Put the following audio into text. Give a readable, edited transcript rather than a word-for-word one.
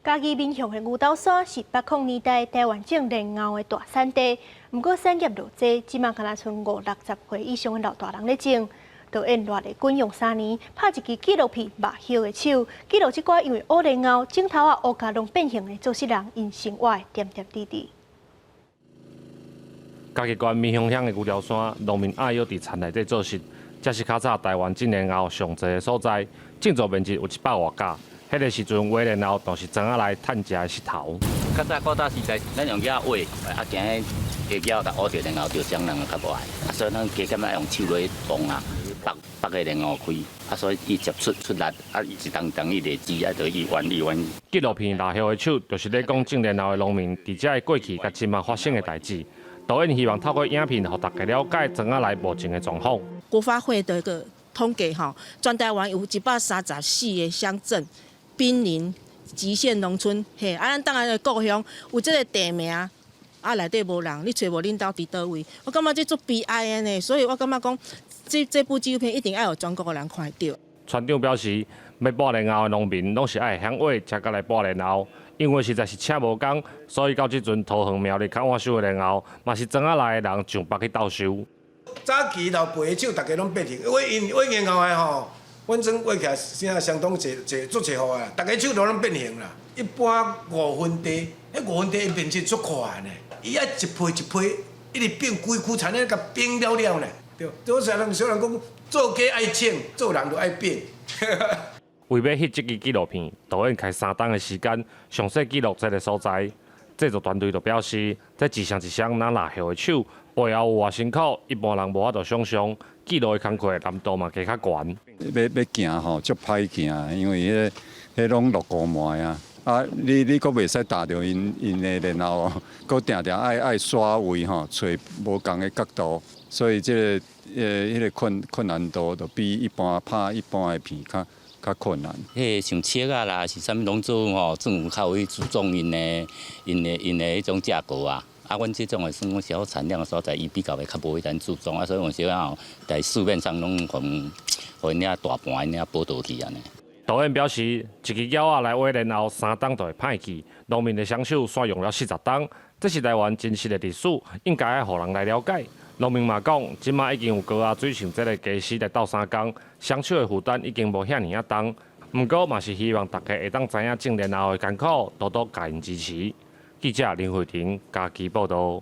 嘉义民雄的牛斗山是800年代台湾种莲藕的大产地，不过产业落济，即马敢若剩50-60岁以上的老大人咧种。导演热力滚用3年，拍一支纪录片《目叶的手》，记录即寡因为乌莲藕种头啊乌甲拢变形的做事人因生活的点点滴滴。嘉义县民雄乡的牛寮山，农民爱约伫田内底做事，这是较早台湾种莲藕上济的所在，种作面积有100多甲。迄个时阵，挖莲藕都是庄仔来趁食的石头。较早古早时代，咱用遐挖，行下脚甲挖着莲藕，着商人较无爱，所以咱加减啊用手来动啊，拔个莲藕开，所以伊接出力，伊一当当伊累积，就伊弯。纪录片《辣叶的手》就是咧讲种莲藕的农民伫遮的过去甲今嘛发生的代志。导演希望透过影片，让大家了解庄仔来目前的状况。国发会的一个统计全台湾有134个乡镇濒临极限农村，咱当然的故乡有这个地名，内底无人，你找无恁兜伫倒位？我感觉这足悲哀的呢，所以我感觉讲，这部纪录片一定要有全国的人看到。村长表示，要拔莲藕的农民拢是爱乡挖，才甲来拔莲藕。因为实在是请无工，所以到即阵桃园苗栗较晚收的莲藕，嘛是庄仔来的人上北去斗收。早期老辈的手，大家拢变形，挖莲藕的吼，阮种挖起来啥相当足济好啊，大家手都拢变形啦。一般5分地，迄5分地变质足快呢，伊爱一批一批，一直变规区田咧，甲变了呢。对，多少人讲做家爱种，做人就爱变。为要翕这支纪录片，导演开3天的时间，详细记录这个所在。制作团队就表示，这一项一项拿辣叶的手，背后有偌辛苦，一般人无法度想象。记录的工课难度嘛加较悬。要行吼，足歹行，因为迄拢落古霾啊。你阁袂使踏着因的莲藕，阁定爱刷位吼，找无共的角度，所以迄个困难度就比一般拍一般的片较困难。像切啊啦，是啥物拢做吼，政府较有去注重因的迄种价格啊。阮这种的算讲小产量的所在，伊比较会较无咱注重所以有时候在市面上拢互因遐大盘因遐报道去安尼。导演表示，一支鸟仔来挖莲藕3天就会歹去，农民的双手煞用了40天，这是台湾真实的历史，应该爱互人来了解。农民嘛讲，即马已经有高压水像这个技师来斗3工，双手的负担已经无遐尔重。不过嘛是希望大家会当知影种莲藕的艰苦，多多加因支持。记者林慧婷，嘉义报道。